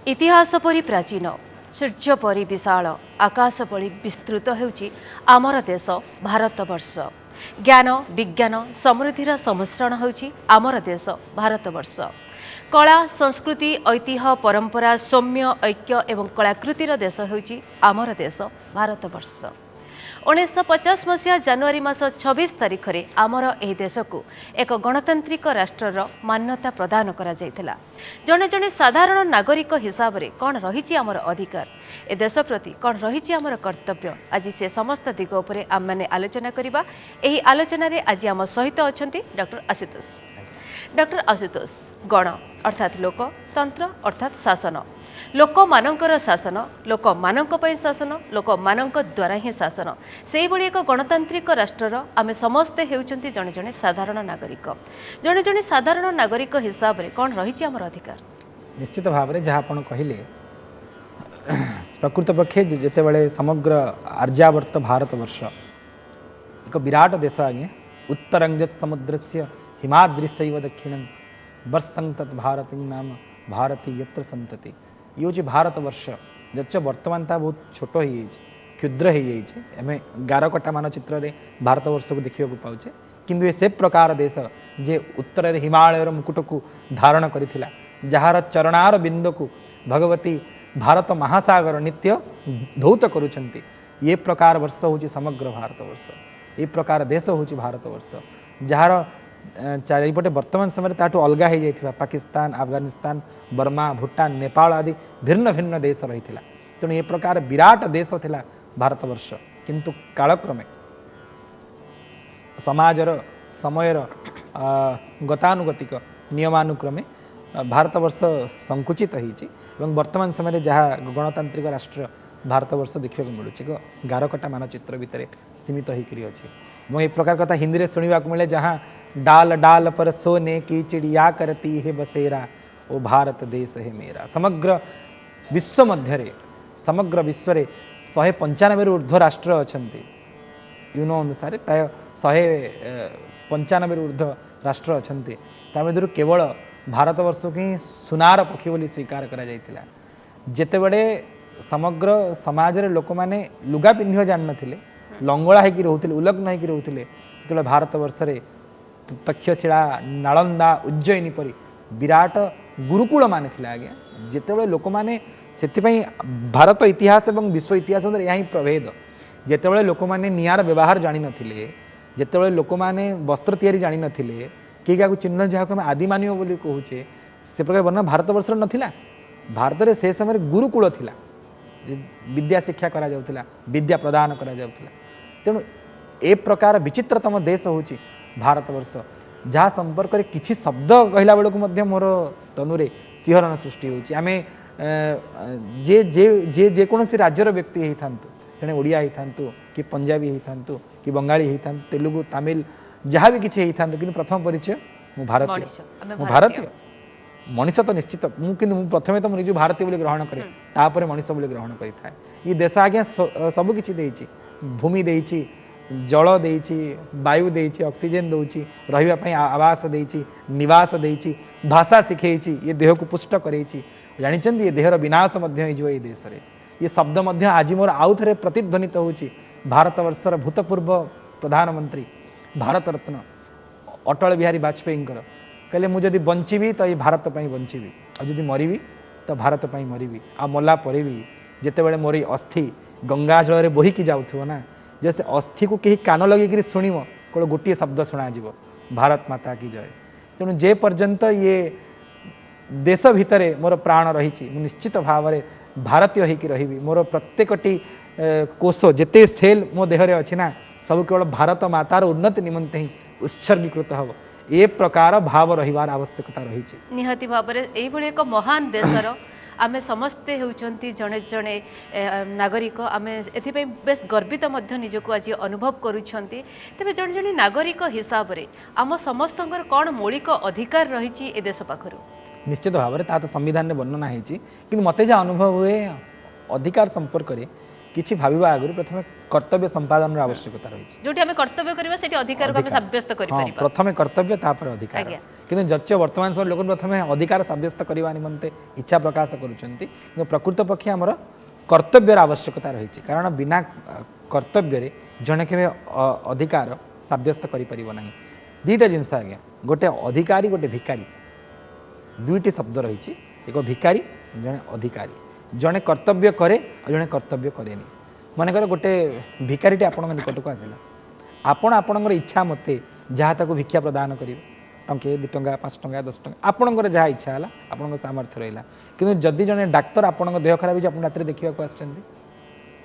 इतिहास परि प्राचीन सूर्य परि विशाल आकाश परि विस्तृत हेउची आमर देश भारतवर्ष। ज्ञान विज्ञान समृद्धिर सम्मिश्रण हेउची आमर देश भारतवर्ष। कला संस्कृति ऐतिह्य परंपरा सौम्य ऐक्य एवं कलाकृतिर देश हेउची आमर देश भारतवर्ष। 1950 मसीहा जनवरी मास 26 तारिख रे आमर एही देश को एक गणतांत्रिक राष्ट्रर मान्यता प्रदान करा जायथिला। जने जने साधारण नागरिक हिसाब रे कौन रही आमर अधिकार ए देश प्रति कौन रही आमर कर्तव्य आज से समस्त दिग उपरे आम माने आलोचना करिबा। एही आलोचना रे आज आम सहित अछंती डॉक्टर आशुतोष। डॉक्टर आशुतोष, गण अर्थात लोक, तंत्र अर्थात शासन, लोक मानकर शासन, लोक मानक पय शासन, लोक मानक द्वारा ही शासन, से भली एक गणतांत्रिक राष्ट्रर आमे समस्ते हेउचंती जने जने साधारण नागरिक। जने जने साधारण नागरिक हिसाब रे कोन रही हमर अधिकार? निश्चित भाव में जहाँ आप कहले प्रकृत पक्षे जिते बड़े समग्र आर्यावर्त भारतवर्ष एक विराट देश आगे उत्तरंगत समुद्र से हिमाद्रिश्चैव दक्षिणं वर्षं तत् भारती नाम भारती यत्र संतति। ये हूँ भारतवर्ष जच वर्तमान ता बहुत छोट हो क्षुद्र हो आम गारकटा मानचित्र में भारतवर्ष को देखा पाचे किंतु ये से प्रकार देश जे उत्तर हिमालयर मुकुट को धारण करिथिला जार चरणार बिंदु को भगवती भारत महासागर नित्य धौत करुचंती। ये प्रकार वर्ष हूँ समग्र भारतवर्ष, ये प्रकार देश हूँ भारतवर्ष जार चारिपटे वर्तमान समय ताठू अलगा हो जाइथिबा पाकिस्तान, अफगानिस्तान, बर्मा, भूटान, नेपाल आदि भिन्न भिन्न देश रही। तेणु ये प्रकार विराट देश थिला भारतवर्ष किंतु कालक्रमे समाजर समयर गतानुगतिक नियमानुक्रमे भारतवर्ष संकुचित होइछि एवं वर्तमान समय जहाँ गणतांत्रिक राष्ट्र भारतवर्ष देखा मिलूँ गारकटा मानचित्र भितर सीमित होकर अच्छे। ये प्रकार कथा हिंदी में शुणा मिले जहाँ डाल डाल पर सोने की चिड़िया करती है बसेरा ओ भारत देश है मेरा। समग्र विश्व मध्य समग्र विश्व 195 ऊर्ध्व राष्ट्र अच्छा यूनो अनुसार प्राय 195 ऊर्ध्व राष्ट्र अच्छा तदर केवल भारतवर्ष को ही सुनार पक्षी बोली स्वीकार करा जाइथिला। जेते बड़े समग्र समाज रे लोक माने लुगा पिंधियो जान नथिले, लंगड़ा होकर रोते, उलग्न होकर रोते से भारतवर्ष रे तक्षशिला, नालंदा, उज्जयिनी परी विराट गुरुकुल मान थिला आज्ञा। जेते लोक माने सेतिपई भारत इतिहास एवं विश्व इतिहास यही प्रभेद। जेते लोक माने नियार व्यवहार जानी नथिले, जेते लोक माने वस्त्र तैयारी जानी नथिले, किए क्या चिन्ह जहाँ आम आदिमानव बोली कहूचे से प्रकार वर्णन भारतवर्ष नथिला। भारत में से समय गुरुकुल थिला, विद्या शिक्षा करा जाउथिला, विद्या प्रदान करा जाउथिला। तेणु ए प्रकार विचित्रतम देश हूँ भारतवर्ष जहाँ संपर्क में किसी शब्द कहला बेलू मोर तनुरे सिंहरण सृष्टि होची। आमे जे जे जे जेकोसी राज्यर व्यक्ति होता जड़े ओडिया होता कि पंजाबी होता कि बंगाली होता तेलुगु तमिल जहाँ भी किसी होता कि प्रथम परिचय मु भारतीय मनीष तो निश्चित मुझे प्रथम तो मुझे भारतीय बोली ग्रहण करे तापर मनीष बोली ग्रहण करें। ये देश आज्ञा सबकि देती, भूमि देती, जल देती, वायु देती, ऑक्सीजन दौची, रही आवास देती, निवास देती, भाषा शिखेची, ये देह को पुष्ट करेची। जानी ये देहर विनाश ये देश में ये शब्द आज मोर आउ थे प्रतिध्वनित होची। भारतवर्षर भूतपूर्व प्रधानमंत्री भारत रत्न अटल बिहारी वाजपेयी कहले मुझे बंचीबी तो ये भारत पर बंचीबी और जदि मरबी तो भारत पर मरबी आ मला पर भी जिते बड़े मोर अस्थि गंगा जल में बोहिकी जाऊँ ना जैसे अस्थि को कहीं कान लगे शुण कौन गोटे शब्द शुणाव भारत माता की जय। तेणु जे पर्यंत ये देश भितर मोर प्राण रही निश्चित भाव में भारतीय होकर रही। मोर प्रत्येकटी कोष जिते सेल मो देहरे अच्छी ना सब केवल भारत मातार उन्नति निमंते ही उत्सर्गीकृत हम। ए प्रकार भाव रहिबार आवश्यकता रही। निहाती भाव में यही एक महान देशर आमे समस्ते होउचंती जड़े जड़े नागरिक आमे एथिपई बेस गर्वित निजको आज अनुभव करुछंती। तेबे जड़े जड़े नागरिक हिसाब रे आम समस्तंकर कौन मौलिक अधिकार रही ए देश पाखरु? निश्चित भाव में ता तो संविधान में वर्णना होती कि मत जहाँ अनुभव हुए अधिकार संपर्क में କିଛି ଭାବିବା ଆଗରୁ ପ୍ରଥମେ କର୍ତ୍ତବ୍ୟ ସମ୍ପାଦନର ଆବଶ୍ୟକତା ରହିଛି। जोटी आम कर्तव्य करबा सेठी अधिकार को आम साब्यस्त करि हाँ, परिबा। प्रथमे कर्तव्य तापर अधिकार आज्ञा। किंतु जच्च वर्तमान समय लोक प्रथमे अधिकार साब्यस्त करने निमंते इच्छा प्रकाश करुँच प्रकृत पक्षे आमर कर्तव्यर आवश्यकता रही कारण बिना कर्तव्य जड़े के अधिकार साब्यस्त करें दुईटा जिनस आज्ञा गोटे अधिकारी गोटे भिकारी दुईटी शब्द रही एक भिकारी जड़े अधिकारी जड़े कर्तव्य करे और जड़े कर्तव्य करे मनकर गोटे भिकारीटे आपण निकट को आसला आपण आपणकर इच्छा मते जहाँ ताको भिक्षा प्रदान करेंगे टंके 2 टंका 5 टंका 10 टंका आपणकर जहाँ इच्छा है आपण सामर्थ्य रहा कि जदि जड़े डाक्तर आपण देह खराब हो रात देखा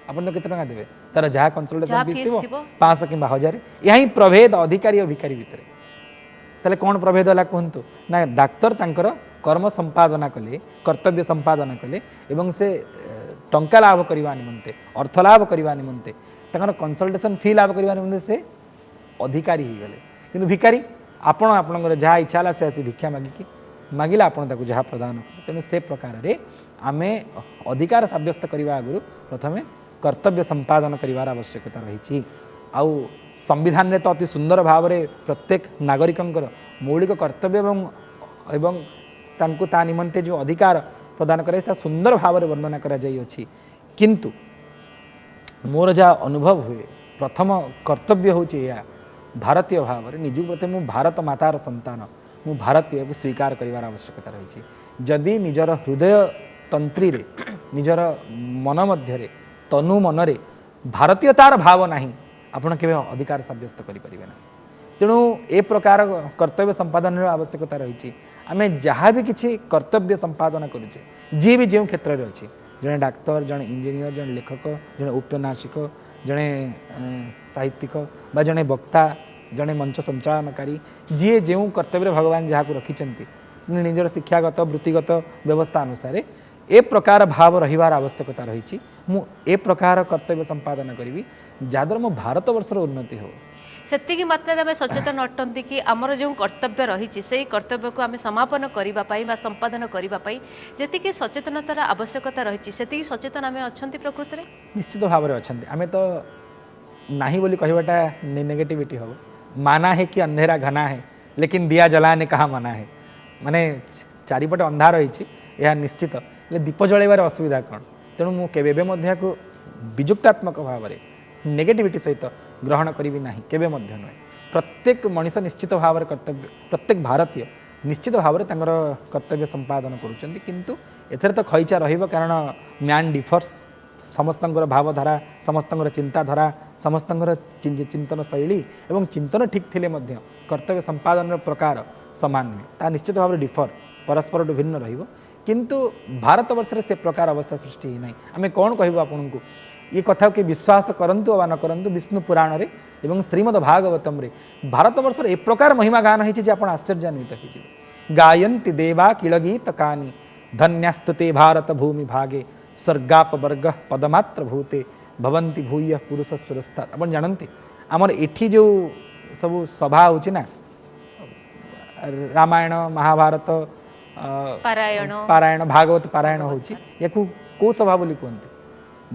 आप केते टंका देवे तार जहाँ कंसल्टेशन फीस थी 500 कि 1000 यही प्रभेद अधिकारी और भिकारी भितर ताले कौन प्रभेद है कहतु ना डाक्तर तांकर कर्म संपादना कले कर्तव्य संपादना कले एवं से टंका लाभ करने निमंते अर्थ लाभ करने निमंते तांकर कंसल्टेशन फी लाभ करने निमंते से अधिकारी ही गले किंतु भिकारी आपण आपणकर जहाँ इच्छा है से आसी भिक्षा मागिकी मागिला आपण ताको जहाँ प्रदान करें तेणु से प्रकार आमे अधिकार साब्यस्त करने आगु प्रथमे कर्तव्य संपादन करार आवश्यकता रही आउ संविधान में तो अति सुंदर भाव में प्रत्येक नागरिकंकर मौलिक कर्तव्य एवं तांको ता निमंते जो अधिकार प्रदान कराई सुंदर भाव में वर्णना करा जाई अछि किंतु मोर जहाँ अनुभव हुए प्रथम कर्तव्य होची या भारतीय भाव में निज प्रति मु भारत मातार संतान मु भारतीय को स्वीकार करिवार आवश्यकता रही जदि निजर हृदय तंत्री रे निजर मन मध्य तनु मनरे भारतीयतार भाव नाही आपण केवे अधिकार साब्यस्त करें ना तेणु ए प्रकार कर्तव्य संपादन आवश्यकता रही आम जहाँ भी किसी कर्तव्य संपादन करुचे जी भी जो क्षेत्र में अच्छी जड़े डाक्तर जड़े इंजीनियर जड़े लेखक जड़े औपन्यासिक जड़े साहित्यिक बा जड़े वक्ता जड़े मंच संचालनकारी जी जो कर्तव्य भगवान जहाँ को रखिंट निजर शिक्षागत वृत्तिगत व्यवस्था अनुसार ए प्रकार भाव रहिबार आवश्यकता रही मु ए प्रकार कर्तव्य संपादन करी जहाँद्वारा मो भारत वर्षर उन्नति हो सेतिकी मात्रा में सचेतन अटंती कि आमर जो कर्तव्य रही से कर्तव्य को आम समापन करने संपादन करने जी सचेतनतार आवश्यकता रही से सचेतन आम अच्छा प्रकृत में निश्चित भाव में अच्छा आम तो नहीं बोली कहवाटा नेगेटिविटी हो माना है कि अंधेरा घना है लेकिन दिया जलाने कहाँ मना है माने चारिपटे अंधार रही यह निश्चित दीप जलैबार असुविधा कौन तेणु मुझे को विजुक्तात्मक भाव में नेगेटिविटी सहित ग्रहण करी ना केवे नुहे प्रत्येक मनीष निश्चित भाव में कर्तव्य प्रत्येक भारतीय निश्चित भाव में कर्तव्य संपादन करुँच किंतु एथर तो खईचा रहिबो कारण मैन डिफर्स समस्तंकर भावधारा समस्तंकर चिंताधारा समस्तंकर चिंतन शैली एवं चिंतन ठीक थिले मध्य कर्तव्य संपादन प्रकार समान नुहे ता निश्चित भाव में डिफर परस्पर भिन्न रहिबो किंतु भारत वर्ष से प्रकार अवस्था सृष्टि ही नहीं आम कौन कहबो आपन को ये कथा के विश्वास करंतु अथवा न करंतु विष्णु पुराण रे एवं श्रीमद् भागवतम रे भारत वर्ष ए प्रकार महिमा गान होइछि जे आपण आश्चर्यान्वित होइछि गायन्ति देवा किलगीतकानि धन्यास्तते भारत भूमि भागे स्वर्गापवर्ग पदमात्र भूते भवन्ति भूय पुरुष सुरस्ता आपण जानन्ति आमर एठी जो सब सभा होछि ना रामायण महाभारत पारायण भागवत पारायण होछि याकू को सभा बोली कहते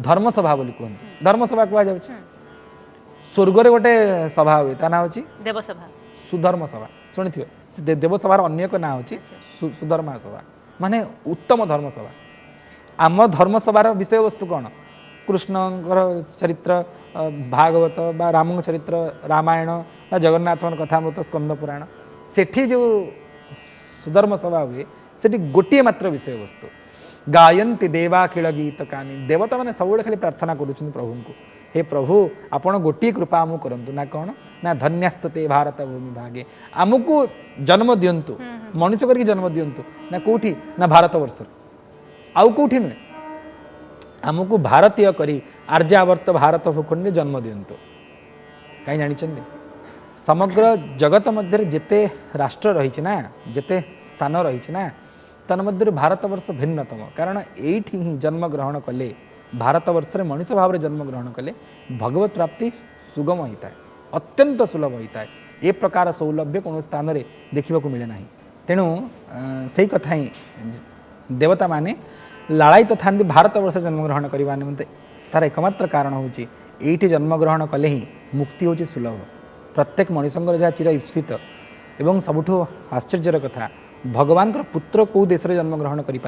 धर्म सभा बोली कहते धर्म सभा कह जाए स्वर्ग रे गोटे सभा हुए ता ना होछि देवसभा सुधर्म सभा शुणी थे देवसभार अन्य एक ना होछि सुधर्मा सभा माने उत्तम धर्म सभा आम धर्म सभार विषय वस्तु कौन कृष्णकर चरित्र भागवत बा राम चरित्र रामायण बा जगन्नाथ कथामृत स्कंद पुराण सेठी जो सुधर्म सभा हुए सेठी गोटे मात्र विषय वस्तु गायन्ति देवा किल गीतकानि देवता मैंने सब खाली प्रार्थना करुँच प्रभु को हे प्रभु आपण गोटे कृपा आमको करंतु ना कौन ना धन्यास्तते भारत भूमि भागे आमको जन्म दिंतु मनुष्य करके जन्म दिंतु ना कौटी ना भारत वर्ष आउ कौटी नुहे आमको भारतीय करी आर्यावर्त भारत भूखंड जन्म दिंतु कहीं जानी समग्र जगत मध्य जेते राष्ट्र रही ना जेते स्थान रही ना तन्मध्य भारत वर्ष भिन्नतम कारण एठी ही जन्म ग्रहण कले भारत वर्ष में मनुष्य भाव में जन्म ग्रहण कले भगवत प्राप्ति सुगम होता है अत्यंत सुलभ होता है ए प्रकार सौलभ्य कौन स्थान में देखा मिले ना तेणु से कथा ही देवता माने लाड़ायित था भारत वर्ष जन्म ग्रहण करने निमंते तार एकमात्र कारण होची एठी जन्मग्रहण कले ही मुक्ति होची सुलभ। प्रत्येक मनुष्य जहाँ चिर ईप्सित एवं सबुठ आश्चर्यर कथा भगवान पुत्र कौ देश में जन्मग्रहण करें,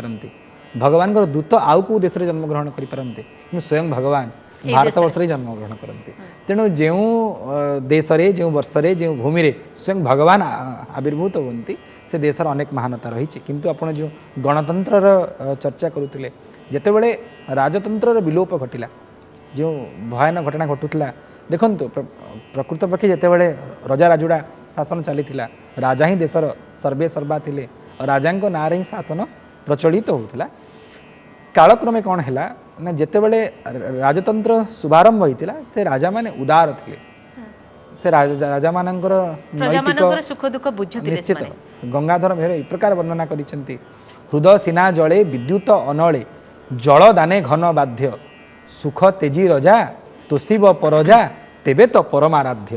भगवान दूत आउ कौ देश में जन्मग्रहण करें, स्वयं भगवान भारत वर्ष जन्मग्रहण करते। तेणु जो देश रे जो वर्ष रे जो भूमि रे स्वयं भगवान आविर्भूत होती से देशर अनेक महानता रही। किंतु आपण जो गणतंत्र चर्चा करुले जितेबले राजतंत्र विलोप घटिला जो भयानक घटना घटुला देखु प्रकृत पक्षे जितेबले रजा राजुड़ा शासन चली राजा ही देशर सर्वे सर्वा थिले, राजा ना ही शासन प्रचलित होता। कालक्रमे कौन है ना जितेबले राजतंत्र शुभारंभ होता से राजा माने उदार थिले, से राजा मानकर सुख दुख बुझुथिले। निश्चित गंगाधर मेहर ए प्रकार वर्णना करिसेंती हृदय सीना जले विद्युत अनले जल दाने घन बाध्य सुख तेजी रजा तोषिब परजा तेबे तो परमाराध्य।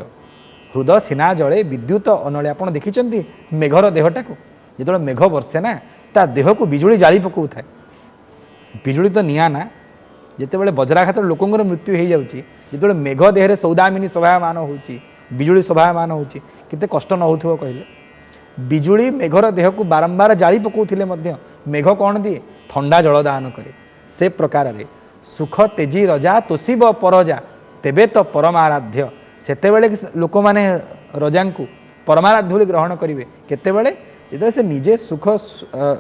हृदय सीना जले विद्युत अनले आपण देखिचंती मेघर देहटा को जो मेघ बरसे ना ता देह को बिजुली जाली पकाऊ थाए। बिजुली तो निया ना जितेबाला वज्राघात लोकंर मृत्यु हो जाऊँगी जो मेघ देहरे सौदामिनी शोभायमान होची बिजुली शोभायमान होची केते कष्ट न होथिबो कहले। बिजुली मेघर देह को बारंबार जाली पकाउथिले मध्य मेघ कौन दिए ठंडा जल दान करे। से प्रकार रे सुख तेजी रजा तोषिब परजा तेबे तो परमाराध्य। सेतेबेले लोक माने रजा को परमाराध्य बोली ग्रहण करेंगे केतेबेले जो से निजे सुख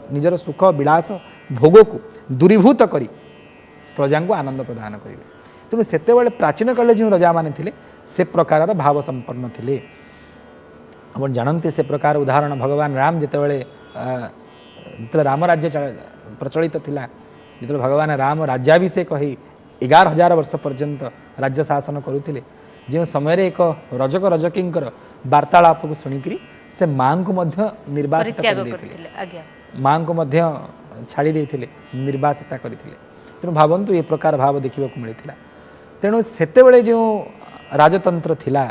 निजर सुख विलास भोग को दूरीभूत करी प्रजा को आनंद प्रदान करेंगे। तेणु सेतेबेले प्राचीन काल जो रजा माने थिले से प्रकार भाव संपन्न थिले। आप जानते से प्रकार उदाहरण भगवान राम जितेबाला जिते राम राज्य प्रचलित थिला जिते भगवान राम राज्याभिषेक हो 11,000 वर्ष पर्यंत राज्य शासन करुले जो समय एक रजक रजकींकर वार्तालाप को शुणिकी से माँ को निर्वासित माँ को छाड़ी देते निर्वासिता करते। तेणु भावतु ये प्रकार भाव देखा मिलता। तेणु सेतेबेले जो राजतंत्र थिला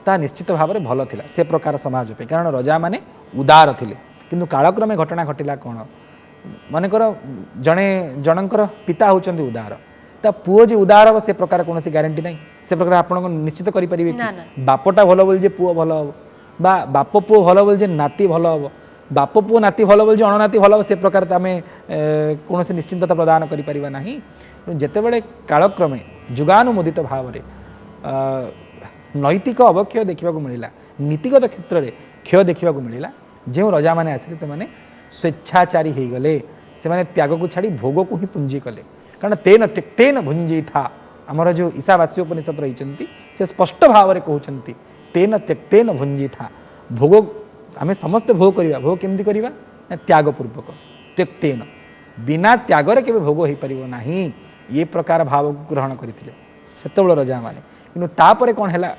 ता निश्चित भाव में भल थिला से प्रकार समाज पे कारण रजा माने उदार थिले। किंतु कालक्रमे घटना घटिला कौन मानेकर जड़े जनकर पिता होचंदी उदार ता पुओ जे उदार हम से प्रकार कौन ग्यारंटी ना से प्रकार आप निश्चित करेंगे कि बापटा भल बोल जे पुओ भल हम बा बाप पुओ भल बोल जे नाती भल हम बाप पुओ नाती भल बोल जे अणनाती भल हम से प्रकार आम कौन निश्चिंतता प्रदान करें। जितेबले कालक्रमे जुगानुमोदित भाव में नैतिक अवक्षय देखा मिलला नीतिगत क्षेत्र में क्षय देखा मिलला। जो रजा मैंने आसिले से स्वेच्छाचारी हो गले से त्याग को छाड़ी भोग को ही पुंजी कले कारण तेन त्यक्तेन भुंजी था आमर जो ईशावास्य उपनिषद रही से स्पष्ट भाव में कहते तेन त्यक्तेन भुंजी था भोग आम समस्ते भोग करवा भोग केमती करवा त्यागपूर्वक त्यक्तेन बिना त्यागर के भोग हो पार ना ये प्रकार भाव को ग्रहण करते सेतबेल रजा मैंने कि तापर कौन है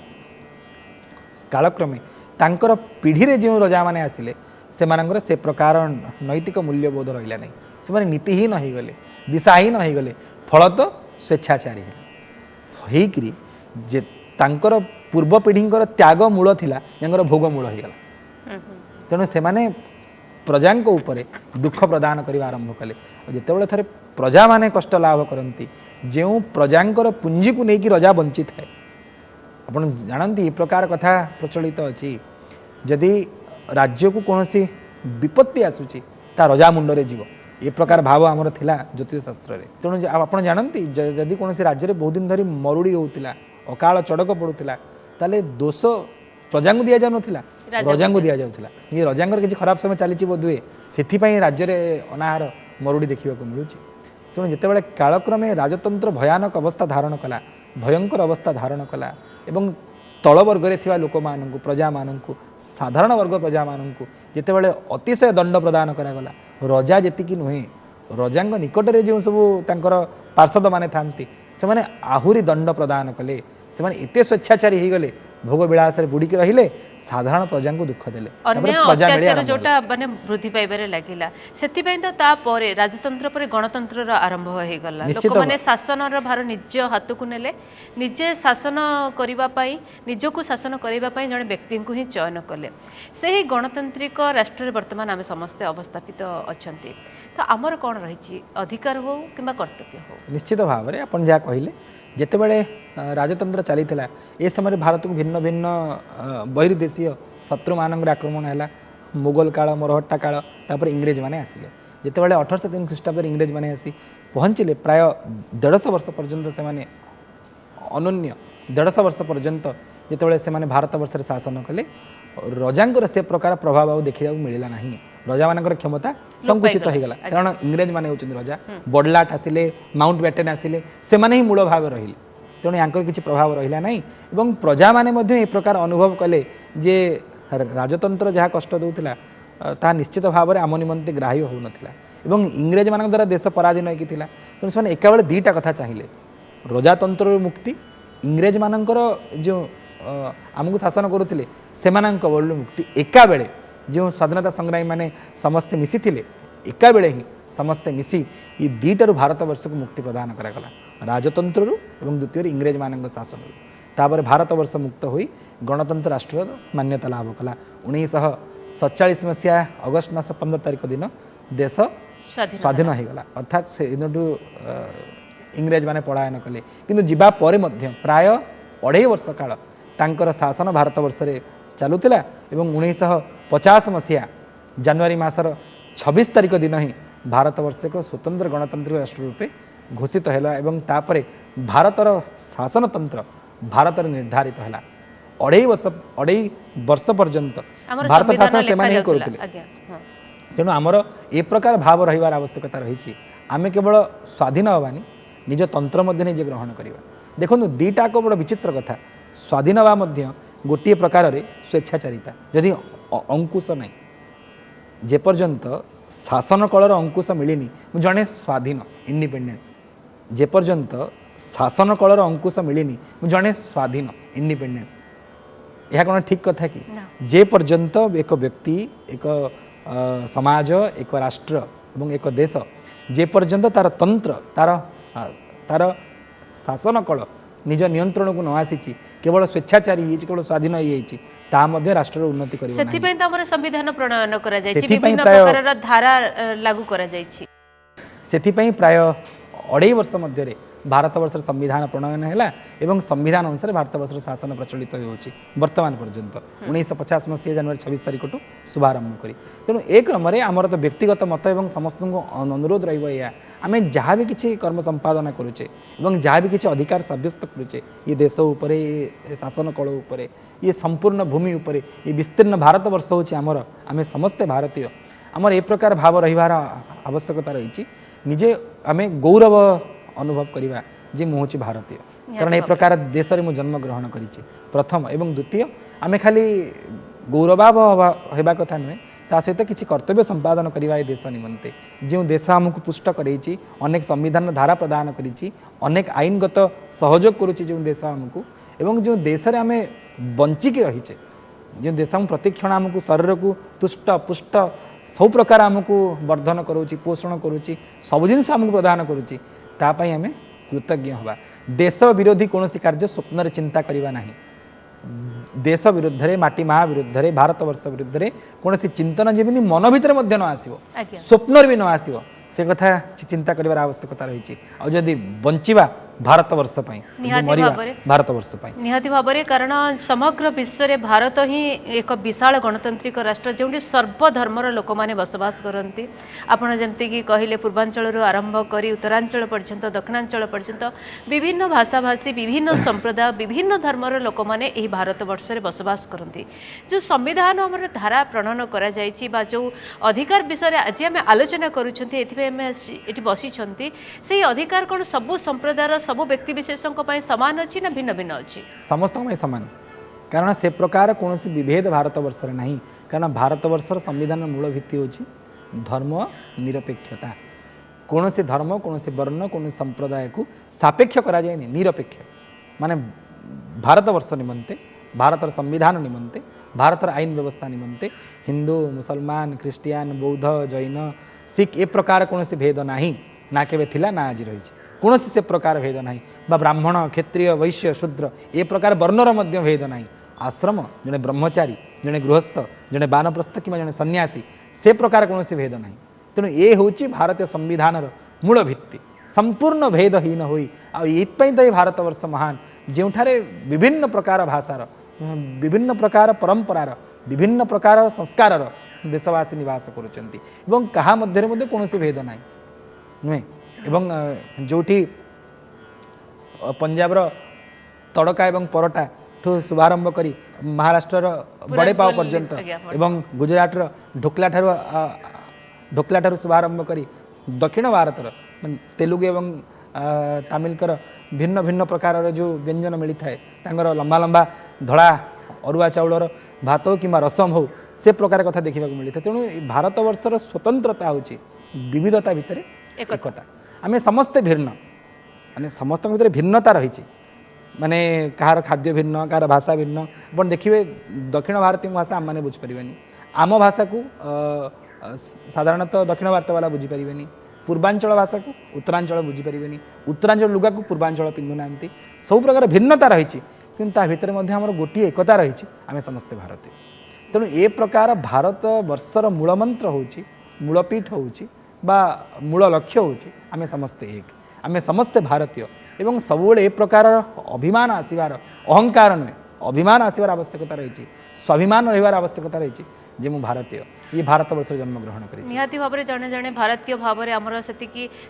कालक्रमे तांकर पीढ़ी रे जो रजा मैंने आसिले से प्रकार नैतिक मूल्यबोध रहा नहीं से नीतिहीन हो गले दिशाहीन हो गले फल तो स्वेच्छाचारी होकरी जे तांकर पूर्व पीढ़ींकर त्याग मूल थिला जंकर भोग मूल होगला। तेणु से प्रजा उपरे दुख प्रदान करने आरंभ कले। जितेबाला थे प्रजा माने कष्ट लाभ करती जो प्रजांकर पुंजी को लेकिन रजा बंची थाए आप जानती ये प्रकार कथा प्रचलित अच्छी जदि राज्य को कौन सी विपत्ति आसूची ता रजा मुंडरे जीव ये प्रकार भाव आमर थिला ज्योतिष शास्त्र में। तेणु आप जानती जदि कौन राज्य में बहुत दिन धरी मरुड़ी होता अकाल चड़क पड़ूला ताले दोष प्रजा को दि जाऊला रजा को दि जाऊला ये रजांर किसी खराब समय चली बोधुए से राज्य में अनाहार मरुड़ी देखा मिलूँ। तेणु जितेबाला कालक्रमे राजतंत्र भयानक अवस्था धारण कला भयंकर अवस्था धारण कला एवं तल वर्ग में लोक मानू प्रजा मानू साधारण वर्ग प्रजा मानू जितेबाला अतिशय दंड प्रदान करागला रजा जी नुहे रजा निकटरे जो सब पार्षद माने था से आहरी दंड प्रदान कले से एत स्वेच्छाचारी हो गले भोग विलास बुड़िकी रहिले साधारण प्रजा को दुख देले अन्य अत्याचार जोटा माने वृद्धि पाइबारे लागिला सेतिपई तो तापरे राजतंत्र पर गणतंत्र आरंभ हो गला लोक माने शासन भार निज हाथ को नेले निजे शासन करिबा पई निजको शासन करिबा पई जने व्यक्ति को ही चयन कले सेही गणतांत्रिक राष्ट्र वर्तमान आम समस्ते अवस्थापित अछंती तो आमर कौन रही अधिकार हो कि कर्तव्य हो निश्चित भाव में आपन जहाँ कहले जितेबले राजतंत्र चली ए समय भारत को भिन्न भिन्न बहिर्देशीय शत्रु मानक आक्रमण है मुगल काल मरहट्टा काल तापर इंग्रेज माने आसिले जितेबले 1803 ख्रीष्टाब्द इंग्रेज माने आसी पहुँचले प्राय 150 वर्ष पर्यंत से माने अनन्य 150 वर्ष पर्यंत जितेबले से माने भारत वर्ष शासन कले रजांकर से प्रकार प्रभाव आउ देखा मिलला नहीं रजा मान क्षमता संकुचित हो गला कारण इंग्रेज माने होचंदी रजा बडलाट आसिले माउंट बैटेन आसिले से माने ही मूल भाव रहिले तेणु यांकर किसी प्रभाव रहिला नहीं एवं प्रजा माने मध्ये ए प्रकार अनुभव कले जे राजतंत्र जहाँ कष्ट दउथिला ता निश्चित भाव में आम निमंते ग्राह्य हो नथिला एवं इंग्रेज मान द्वारा देश पराधीन होइकी थिला तेणु से एका बेले दुईटा कथा चाहिए रजातंत्र मुक्ति इंग्रेज मानकर जो आमको शासन करुले से बल मुक्ति एका बेले जो स्वाधीनता संग्रामी माने समस्ते मिसी थिले एका बेले ही समस्ते मिसी ये दुईटारू भारत वर्ष को मुक्ति प्रदान करागला राजतंत्र एवं द्वितीय इंग्रेज मान शासन तापर भारत वर्ष मुक्त होई गणतंत्र राष्ट्र मान्यता लाभ कला 1947 मसीहा अगस्ट मास 15 तारिख दिन देश स्वाधीन हो गला अर्थात से इंग्रेज माने पलायन कले किंतु जीवा परे मध्य प्राय 2.5 वर्ष काल तांकर शासन भारत वर्ष रे चलुतिला एवं 1950 मसीहा जनवरी मासर 26 तारिख दिन ही भारत वर्ष को स्वतंत्र गणतांत्रिक राष्ट्र रूपे घोषित है एवं तापरे भारतर शासनतंत्र भारत निर्धारित है 2.5 वर्ष पर्यंत भारत शासन से करुले तेणु आमर ए प्रकार भाव रहिबार आवश्यकता रही आमे केवल स्वाधीन हवानी निज तंत्र मध्य निजे ग्रहण करवा देखो दुईटा बड़ विचित्र कथा स्वाधीन हवा मध्य गोटे प्रकार रे स्वेच्छाचारिता जदि अंकुश नहीं जेपर्यंत शासन कलर अंकुश मिलनी जड़े स्वाधीन इंडिपेंडेंट जेपर्यंत शासन कलर अंकुश मिलनी जड़े स्वाधीन इंडिपेंडेंट यह कौन ठीक कथा कि जे पर्यंत एक व्यक्ति एक समाज एक राष्ट्र एवं एक देश जे पर्यंत तार तंत्र तार शासन कल निज नियंत्रण को न आसी केवल स्वेच्छाचारी केवल स्वाधीन हो राष्ट्र उन्नति कर संविधान प्रणयन विभिन्न प्रकार धारा लागू से प्राय 2.5 वर्ष मध्य भारत वर्ष संविधान प्रणयन है संविधान अनुसार भारत वर्ष शासन प्रचलित होची वर्तमान पर्यंत 1950 मसीहा जनवरी 26 तारिख टू शुभारंभ करी तेणु एक क्रम आमर तो व्यक्तिगत मत और समस्त अनुरोध रहा आम जहाँ भी किसी कर्म संपादन करुचे जहाँ भी किसी अधिकार सब्यस्त करुचे ये देश उपर शासन कल उपर ये संपूर्ण भूमि उपर ये विस्तीर्ण भारत वर्ष होची आमर आम समस्ते भारतीय आमर ए प्रकार भाव रहिबार आवश्यकता रही निजे आम गौरव अनुभव करवा जे मुझे भारतीय कारण ए प्रकार देश में जन्म ग्रहण करी प्रथम एवं द्वितीय आम खाली गौरवाव होगा कथा नुहे ता सहित किसी कर्तव्य संपादन करवा देश निमंते जो देश आमको पुष्ट करेची अनेक संविधान धारा प्रदान करी अनेक आईनगत सहयोग करुच्ची जो देश आमको एवं जो देश में आम बंचिकी रहीचे जो देश प्रतिक्षण आमको शरीर को तुष्ट पुष्ट सब प्रकार आमको वर्धन करुच्ची पोषण करुच्ची सब जिन आमको प्रदान करुच्ची तापाई आम कृतज्ञ हवा देश विरोधी कौन कार्य स्वप्न चिंता करवा ना देश विरुद्ध रे माटी माँ विरुद्ध रे भारत वर्ष विरुद्ध रे कौन चिंतन जमी मन भितर न आसो स्वप्न भी न आसो से कथा चिंता कर आवश्यकता रही आदि बंचिवा भारत वर्ष भारत वर्ष निहाती भाव में कारण समग्र विश्व रे भारत ही एक विशाल गणतांत्रिक राष्ट्र जो सर्वधर्मर लोक मैंने बसवास करती आपड़ जमती कि कहले पूर्वांचल आरंभ कर उत्तरांचल पर्यंत दक्षिणांचल पर्यंत विभिन्न भाषाभाषी विभिन्न संप्रदाय विभिन्न धर्मर लोक मैंने भारत वर्ष रे बसवास करती जो संविधान आम धारा प्रणयन कर जो अधिकार विषय आज आम आलोचना करुँच बसी से अधिकार कौन सबू संप्रदायर सबू व्यक्ति विशेषों समान अच्छी ना भिन्न भिन्न अच्छी समस्त समान कारण से प्रकार कौन विभेद भारत वर्ष ना कारण भारत वर्षर संविधान मूल भित्ति होची धर्म निरपेक्षता कौन से धर्म कौन से वर्ण कौन संप्रदाय को सापेक्ष करा जाए निरपेक्ष माने भारत वर्ष निमंते भारतर संविधान निमंते भारतर आईन व्यवस्था निमंते हिंदू मुसलमान ख्रीस्टियान बौद्ध जैन सिख ए प्रकार कौन भेद नाही ना केबे थिला ना आज रही कौन से प्रकार भेद नाही बा ब्राह्मण क्षत्रिय वैश्य शूद्र ए प्रकार वर्णर मध्य भेद नाही आश्रम जड़े ब्रह्मचारी जड़े गृहस्थ जड़े बानप्रस्थ कि जड़े सन्यासी से प्रकार कौन भेद ना तेणु ये हूँ भारतीय संविधान मूल भित्ति संपूर्ण भेदहीन हो तो ये भारत वर्ष महान जोठारे विभिन्न प्रकार भाषार विभिन्न प्रकार परंपरार विभिन्न प्रकार संस्कार देशवासी निवास करुँच क्या मध्य कौन भेद ना नुहे एवं जोठी पंजाबर तड़का एवं परोटा ठू शुभारंभ करी महाराष्ट्र बड़ेपाव पर्यंत एवं गुजरातर ढोकला ठारू शुभारंभ करी दक्षिण भारतर तेलुगु एवं तमिलकर भिन्न भिन्न प्रकार जो व्यंजन मिलता है तांगर लंबा लंबा धड़ा अरुआ चाउलर भात हो कि रसम हो से प्रकार कथा देखा मिलता है तेणु भारत वर्षर स्वतंत्रता हूँ विविधता भितर एकता आम समस्ते भिन्न माने समस्त भितर भिन्नता रही माने कहार खाद्य भिन्न कहार भाषा भिन्न अपन देखिए दक्षिण भारतीय भाषा आम मैंने बुझीपारे आम भाषा को साधारणतः दक्षिण भारत वाला बुझीपारे पूर्वांचल भाषा को उत्तरांचल बुझीपारे उत्तरांचल लुगा को पूर्वांचल पिंधु ना सब प्रकार भिन्नता रही कि भितर आम गोटे एकता रही आम समस्ते भारतीय तेणु ए प्रकार भारत वर्षर मूलमंत्र हूँ मूलपीठ हूँ मूल लक्ष्य हूँ आम समस्ते एक आम समस्ते भारतीय एवं सबुले ए प्रकार अभिमान आसबार अहंकार नुहे अभिमान आसबार आवश्यकता रही स्वाभिमान रही आवश्यकता रही जे मु भारतीय ये भारत वर्ष जन्म ग्रहण करी निहाती भाव जड़े जड़े भारतीय भाव में आमर से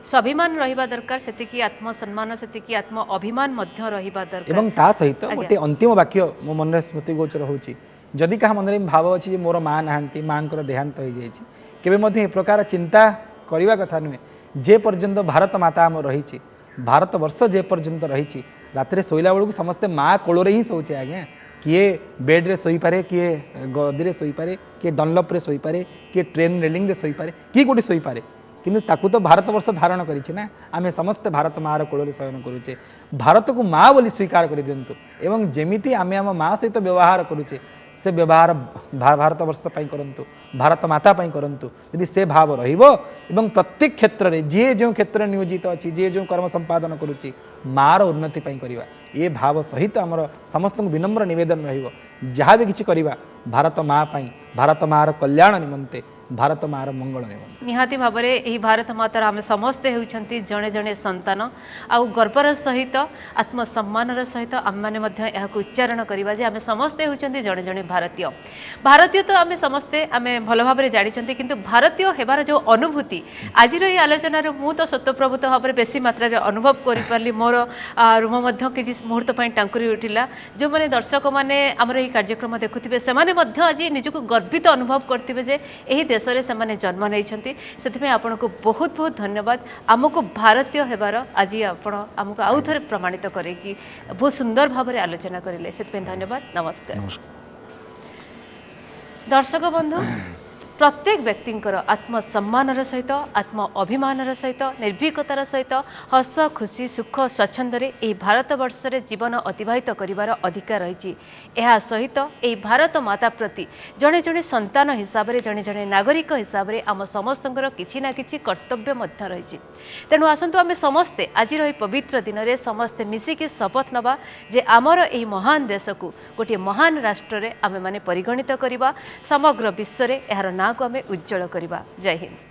स्वाभिमान रहिबा दरकार से आत्मसम्मान से आत्म अभिमान मध्य रहिबा दरकार एवं ता सहित गोटे अंतिम वाक्य मो मन स्मृति गोचर होची जदि क्या मन में भाव अच्छी मोर माँ नहांती माँ देहांत हो जाए केवे ए प्रकार चिंता करने कथा नुहे जे पर्यंत भारत माता आम रही भारत वर्ष जे पर्यंत रही रात शोला बेलू समस्ते माँ कोଳରେ ही शोचे आज्ञा किए बेड्रे शोपे किए गदी शोपे किए डनलप्रे शोपे किए ट्रेन रेलिंग शोपे किए गोटे शोपे किंतु ताकू तो भारत वर्ष धारण करें आम समस्ते भारत माँ कोଳରେ शयन करुचे भारत को माँ बोली स्वीकार कर दिंतु एवं जमीती आम आम माँ सहित व्यवहार करुचे से व्यवहार भारत वर्ष करंतु भारत माता करंतु यदि से भाव रहिबो एवं प्रत्येक क्षेत्र में जी जो क्षेत्र में नियोजित अच्छी जी जो कर्म संपादन करुच्ची मार उन्नति करवा ये भाव सहित आमर समस्त विनम्र निवेदन रहिबो जहाँ भी किसी करवा भारत माँ भारत मार कल्याण निमंते भारत मार मंगल निमंते निहाती भाव में यही भारत मातार आम समस्ते होती जड़े जड़े संतान आउ गर्वर सहित आत्मसम्मान सहित आम मैंने उच्चारण करवा जे आम समस्ते होती जड़े जड़े भारतीय भारतीय तो आम समस्ते आम भल भाव में जानी किंतु भारतीय होबार जो अनुभूति आज ये आलोचन मु तो स्वतःप्रभुत भाव में बेसी मात्रा अनुभव करी मोर रूम किसी मुहूर्त टांकुरी उठिला जो मैंने दर्शक मैंने आमर यही कार्यक्रम देखुवे से आज निजक गर्वित अनुभव करते जे यही देश में जन्म नहीं से आपन को बहुत बहुत धन्यवाद आमको भारतीय होबार आज आपण आमको आउ थे प्रमाणित करें बहुत सुंदर भाव में आलोचना करें से धन्यवाद नमस्कार दर्शक बंधु प्रत्येक व्यक्तिंकर आत्मसम्मान सहित आत्म अभिमान सहित निर्भीकतार सहित हस खुशी सुख स्वच्छंदरे यही भारत वर्ष रे जीवन अतिबाहित करिवार अधिकार रही यह सहित यही भारत माता प्रति जड़े जड़े संतान हिसाब से जड़े जड़े नागरिक हिसाब से आम समस्तंकर किछि ना किछि कर्तव्य मध्य रही तेणु आसंतु आम समस्ते आज पवित्र दिन में समस्ते मिसिकी शपथ नवा जे आमर यही महान देश को गोटे महान राष्ट्र रे आमे माने परिगणित करवा समग्र विश्व रे यार ना को आमे उज्जवल करवा जय हिंद।